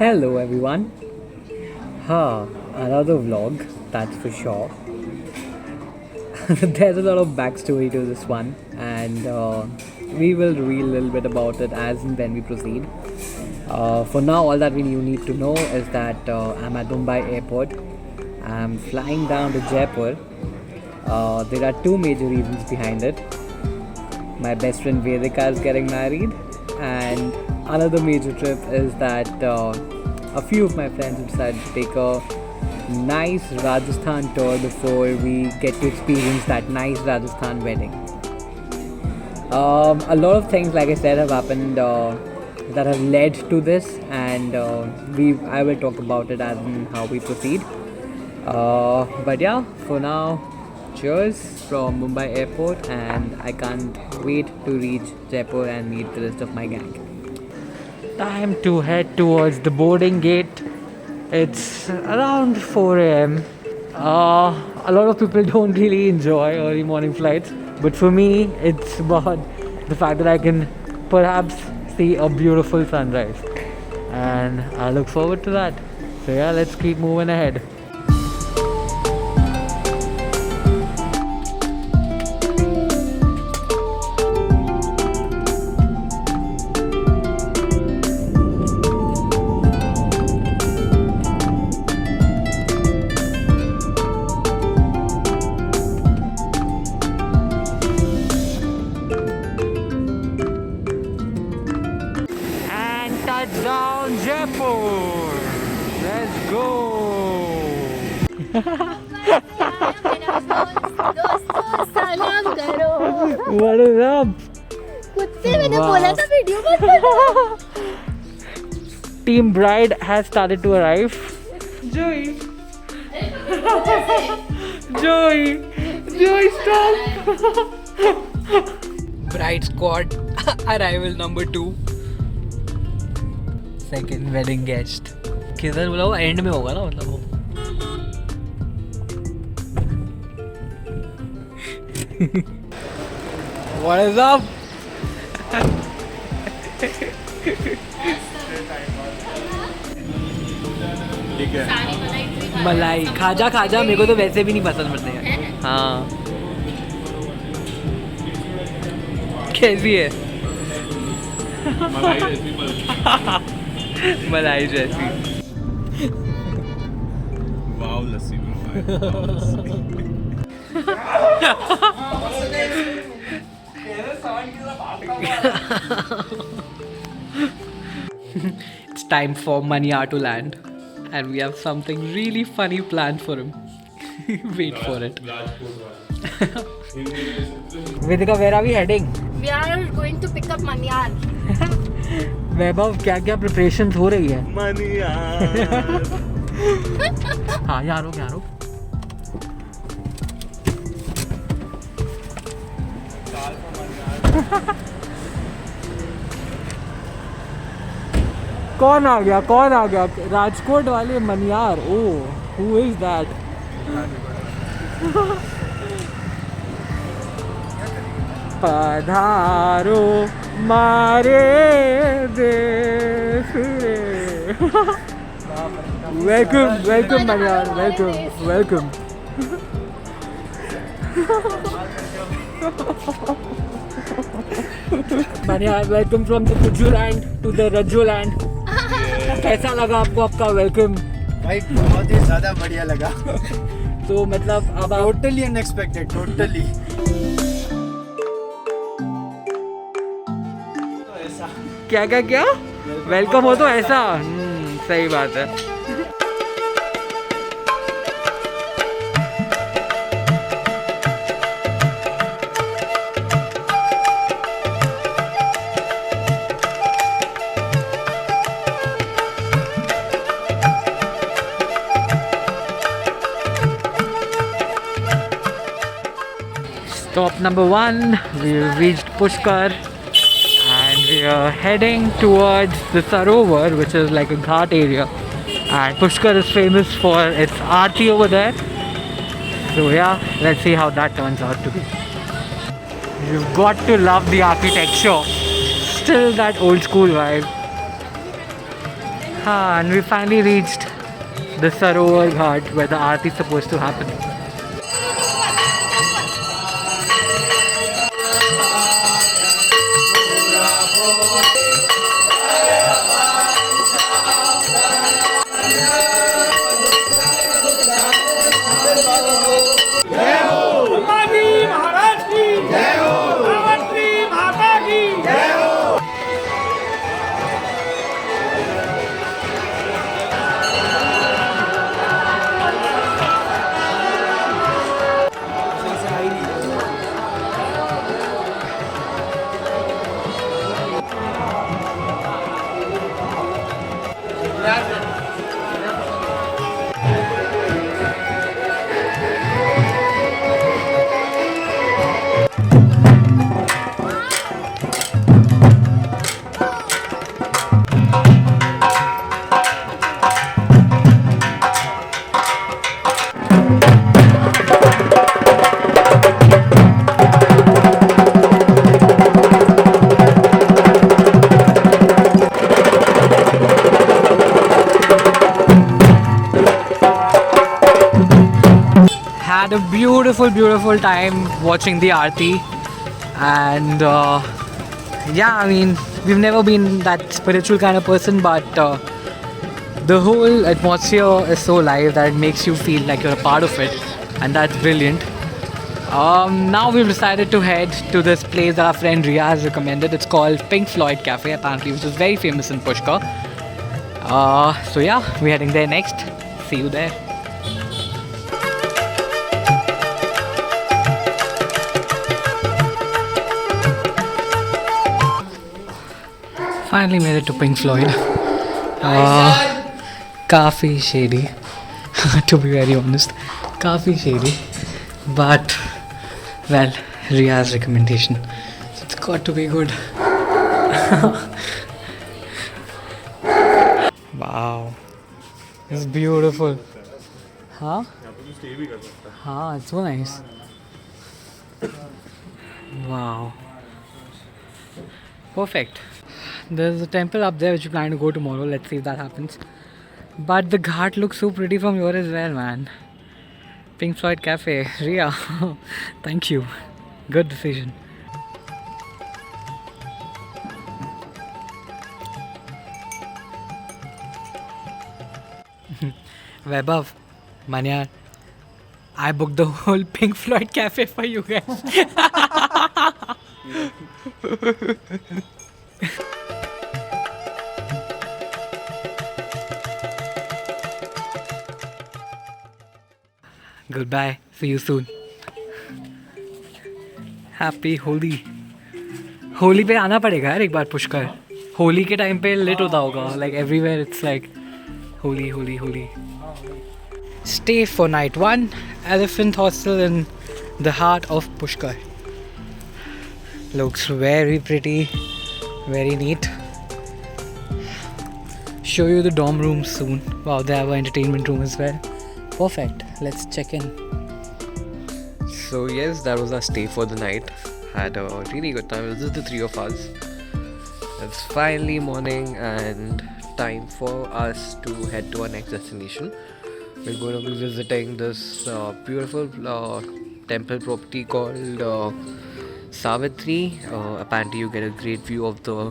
Hello everyone. Another vlog, that's for sure. There's a lot of backstory to this one, and we will reveal a little bit about it as and when we proceed. For now, all that you need to know is that I'm at Mumbai airport. I'm flying down to Jaipur. There are two major reasons behind it. My best friend Vedika is getting married, and another major trip is that a few of my friends have decided to take a nice Rajasthan tour before we get to experience that nice Rajasthan wedding. A lot of things, like I said, have happened that have led to this, and I will talk about it as in how we proceed. But yeah, for now, cheers from Mumbai airport, and I can't wait to reach Jaipur and meet the rest of my gang. Time to head towards the boarding gate. It's around 4 am. A lot of people don't really enjoy early morning flights, but for me, it's about the fact that I can perhaps see a beautiful sunrise, and I look forward to that. So yeah, let's keep moving ahead. And touchdown Jaipur! Let's go! What is up? कुत्ते मैंने बोला था video मत बनाओ. Team bride has started to arrive. Joey! Joey, stop! Bride squad, arrival number 2. Second wedding guest. किधर बोला वो and में होगा ना मतलब वो. What is up? मलाई खाजा मेरे को तो वैसे भी नहीं पसंद पड़ते हैं. हाँ कैसी है? मलाई जैसी. वाव लस्सी वाव लस्सी. It's time for Manya to land, and we have something really funny planned for him. Wait for it. Vedika, where are we heading? We are going to pick up Manyar. वैभव क्या क्या प्रिपरेशन हो रही है? मनिया. हाँ यहाँ रुक. कौन आ गया? राजकोट वाले मनियार. ओह, who is that? पधारो मारे देश रे. Welcome Maniyar, welcome. Maniyar, welcome from the Kuju land to the Rajjo land. कैसा लगा आपको आपका वेलकम? भाई बहुत ही ज़्यादा बढ़िया लगा. तो मतलब अब आप टोटली अनएक्सपेक्टेड. टोटली क्या वेलकम हो तो ऐसा. सही बात है. Stop number 1, we reached Pushkar, and we are heading towards the Sarovar, which is like a ghat area, and Pushkar is famous for its aarti over there. So yeah, let's see how that turns out to be. You've got to love the architecture, still that old school vibe. And we finally reached the Sarovar Ghat where the aarti is supposed to happen. Had a beautiful time watching the aarti, and yeah, I mean, we've never been that spiritual kind of person, but the whole atmosphere is so live that it makes you feel like you're a part of it, and that's brilliant. Now we've decided to head to this place that our friend Ria has recommended. It's called Pink Floyd Cafe, apparently, which is very famous in Pushkar. So yeah, we're heading there next. See you there. Finally made it to Pink Floyd. Kafi shady, to be very honest. Kafi shady. But, well, Ria's recommendation. So it's got to be good. Wow. It's beautiful. Huh? हाँ, it's so nice. Wow. Perfect. There's a temple up there which we plan to go tomorrow. Let's see if that happens. But the ghat looks so pretty from here as well, man. Pink Floyd Cafe. Ria, thank you. Good decision. Vaibhav, Manyar, I booked the whole Pink Floyd Cafe for you guys. Goodbye. See you soon. Happy Holi. Holi पे आना पड़ेगा यार एक बार पुष्कर. होली के time पे late होता होगा. Like everywhere it's like Holi, Holi, Holi. Stay for night 1. Elephant Hostel in the heart of Pushkar. Looks very pretty. Very neat. Show you the dorm room soon. Wow, they have an entertainment room as well. Perfect. Let's check in. So yes, that was our stay for the night. Had a really good time. It was just the 3 of us. It's finally morning and time for us to head to our next destination. We're going to be visiting this beautiful temple property called Savitri. Apparently you get a great view of the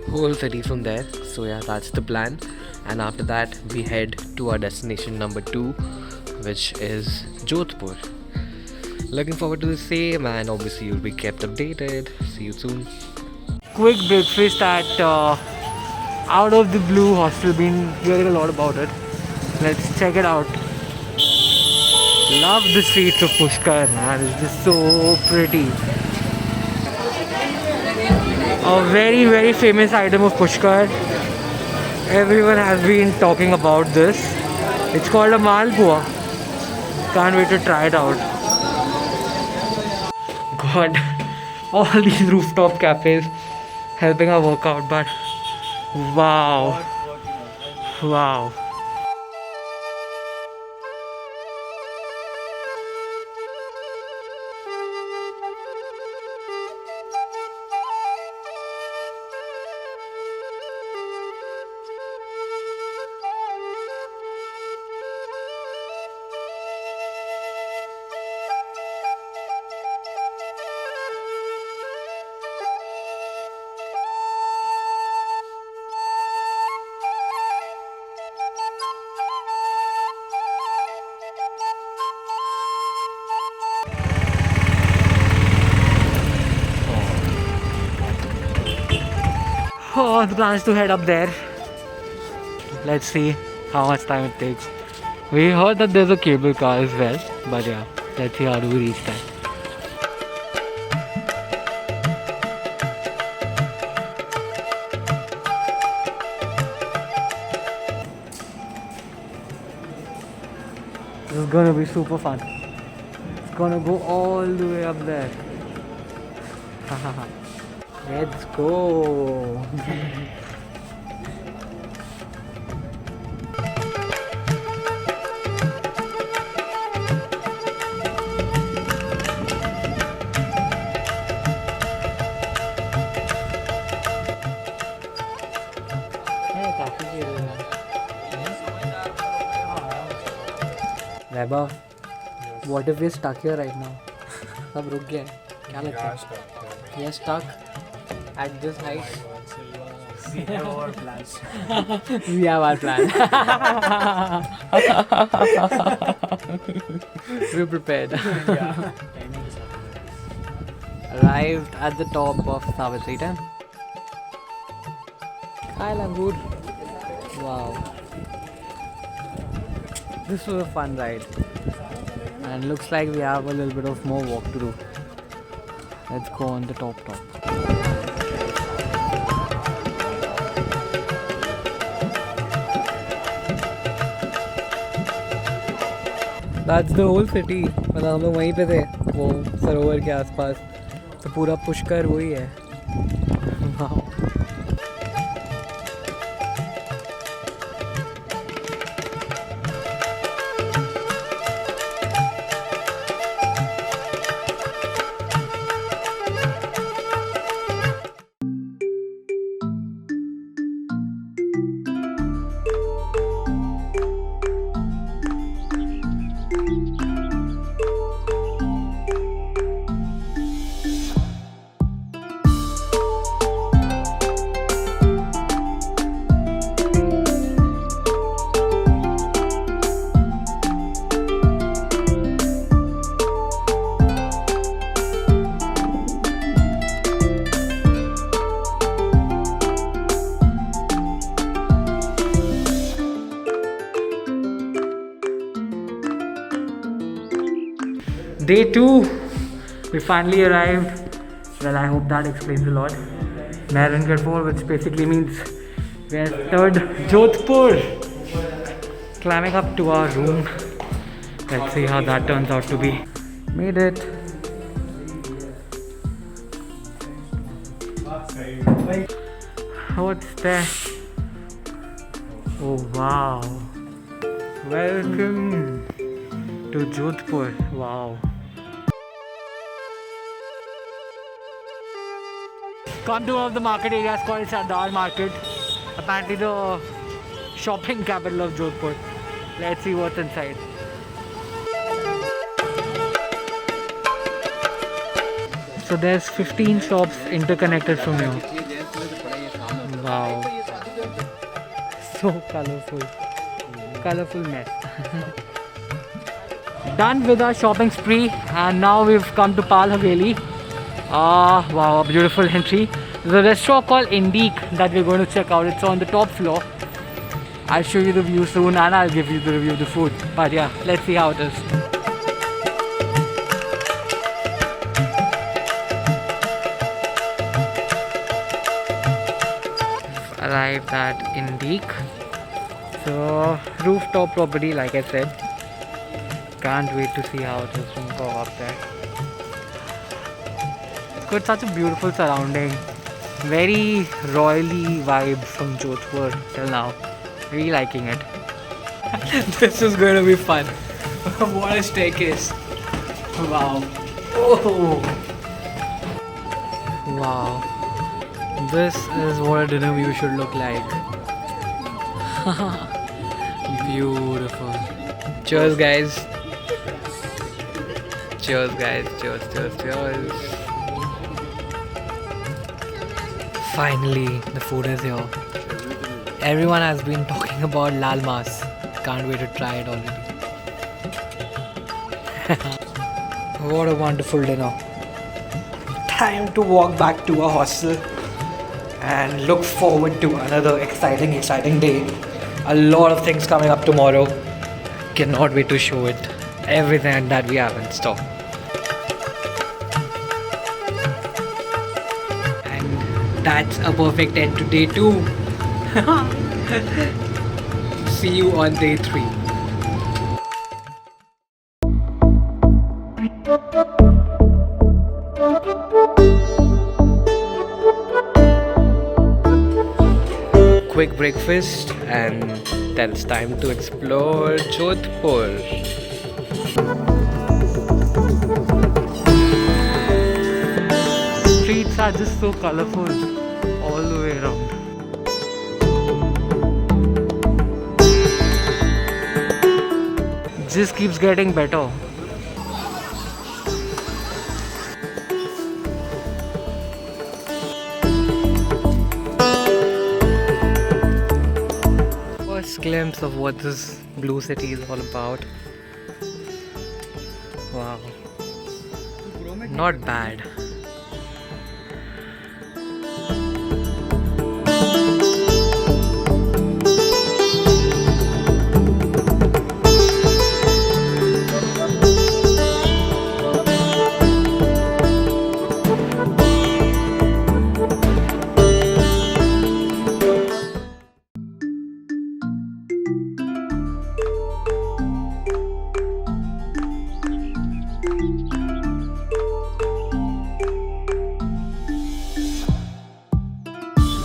whole city from there. So yeah, that's the plan. And after that we head to our destination number 2, which is Jodhpur. Looking forward to the same, and obviously you'll be kept updated. See you soon. Quick breakfast at Out of the Blue Hostel. Been hearing a lot about it. Let's check it out. Love the streets of Pushkar, man. It's just so pretty. A very famous item of Pushkar. Everyone has been talking about this. It's called a Malpua. Can't wait to try it out. God, all these rooftop cafes helping our workout, but wow. Oh, the plan is to head up there. Let's see how much time it takes. We heard that there's a cable car as well, but yeah, let's see how do we reach that. This is gonna be super fun. It's gonna go all the way up there. Let's go. Vaibhav, what if we're stuck here right now? सब रुक गया है क्या लगता है? We are stuck at this height. We have our plans. We have our plan. We're prepared. Arrived at the top of Savitri Dam. Hi Langur. Wow. This was a fun ride. And looks like we have a little bit of more walk to do. Let's go on the top. That's the whole city. मतलब हम लोग वहीं पे थे वो सरोवर के आसपास तो पूरा पुष्कर वही है. Wow. Day 2, we finally arrived. Well, I hope that explains a lot. Mehrangarh 4, which basically means we entered Jodhpur. Climbing up to our room. Let's see how that turns out to be. Made it. What's there? Oh wow. Welcome to Jodhpur. Wow. Come to one of the market areas called Sardar Market. Apparently the shopping capital of Jodhpur. Let's see what's inside. So there's 15 shops interconnected from here. Wow. So colorful. Colorful mess. Done with our shopping spree and now we've come to Pal Haveli. Wow, a beautiful entry. There's a restaurant called Indique that we're going to check out. It's on the top floor. I'll show you the view soon and I'll give you the review of the food. But yeah, let's see how it is. Arrived at Indique. So, rooftop property like I said. Can't wait to see how it is from go up there. Got such a beautiful surrounding. Very royally vibe from Jodhpur till now. Really liking it. This is going to be fun. What a staircase. Wow. Oh. Wow. This is what a dinner view should look like. Beautiful. Cheers guys. Cheers guys. Cheers. Finally, the food is here. Everyone has been talking about Lal Mas. Can't wait to try it already. What a wonderful dinner. Time to walk back to our hostel and look forward to another exciting day. A lot of things coming up tomorrow. Cannot wait to show it. Everything that we have in stock. And that's a perfect end to day 2. See you on day 3. Quick breakfast and then it's time to explore Jodhpur. Streets are just so colorful all the way around. Just keeps getting better. First glimpse of what this blue city is all about. Wow. Not bad.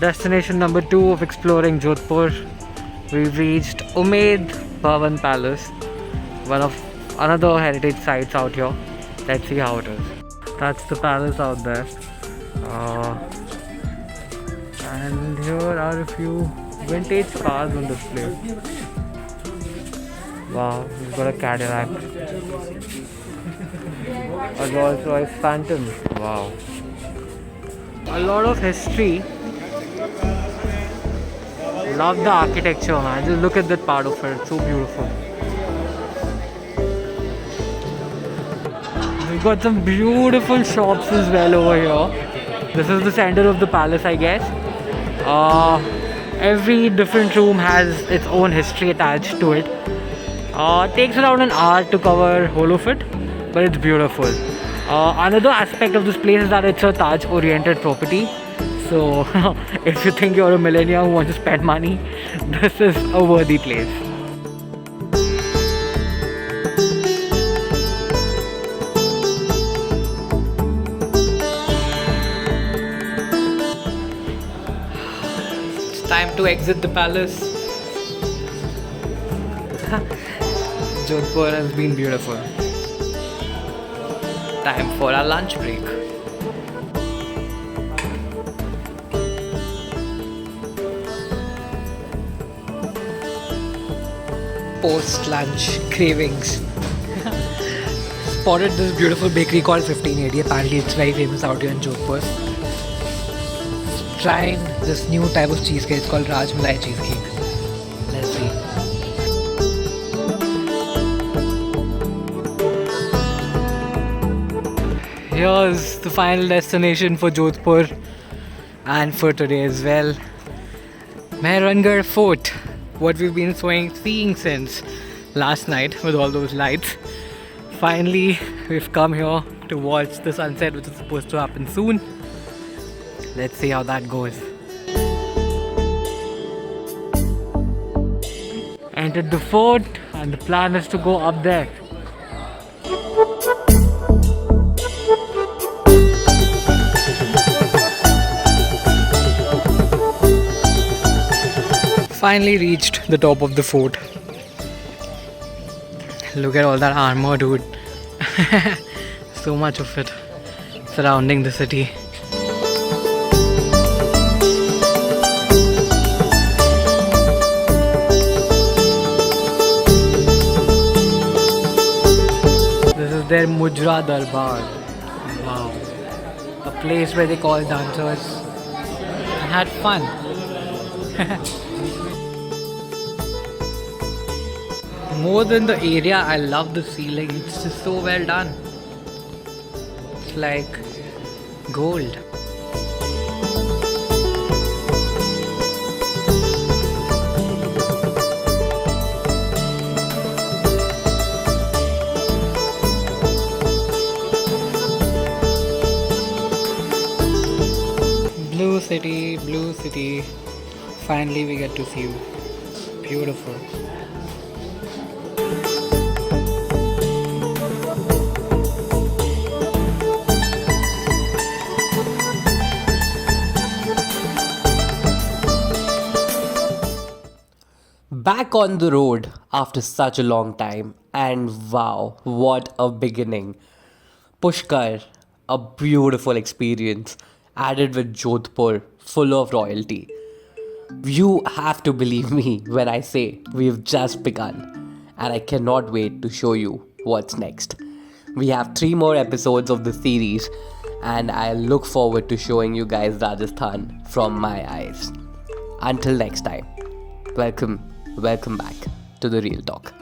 Destination number 2 of exploring Jodhpur. We've reached Umaid Bhawan Palace, one of another heritage sites out here. Let's see how it is. That's the palace out there. And here are a few vintage cars on display. Wow, we've got a Cadillac. A Rolls Royce Phantom. Wow. A lot of history. Love the architecture, man. Just look at that part of it. It's so beautiful. We've got some beautiful shops as well over here. This is the center of the palace, I guess. Every different room has its own history attached to it. It takes around an hour to cover whole of it, but it's beautiful. Another aspect of this place is that it's a Taj oriented property. So if you think you're a millennial who wants to spend money, this is a worthy place. It's time to exit the palace. Jodhpur has been beautiful. Time for our lunch break. Post-lunch cravings. Spotted this beautiful bakery called 1580. Apparently it's very famous out here in Jodhpur. Trying this new type of cheesecake. It's called Raj Malai cheesecake. Let's see. Here's the final destination for Jodhpur and for today as well. Mehrangarh Fort. What we've been seeing since last night with all those lights. Finally, we've come here to watch the sunset, which is supposed to happen soon. Let's see how that goes. Entered the fort and the plan is to go up there. Finally reached the top of the fort. Look at all that armor, dude. So much of it surrounding the city. This is their Mujra Darbar. Wow. A place where they call dancers and had fun. More than the area, I love the ceiling. It's just so well done. It's like gold. city, blue city. Finally, we get to see you. Beautiful. Back on the road after such a long time, and wow, what a beginning! Pushkar, a beautiful experience, added with Jodhpur, full of royalty. You have to believe me when I say we've just begun, and I cannot wait to show you what's next. We have 3 more episodes of the series, and I look forward to showing you guys Rajasthan from my eyes. Until next time, welcome back to the Real Talk.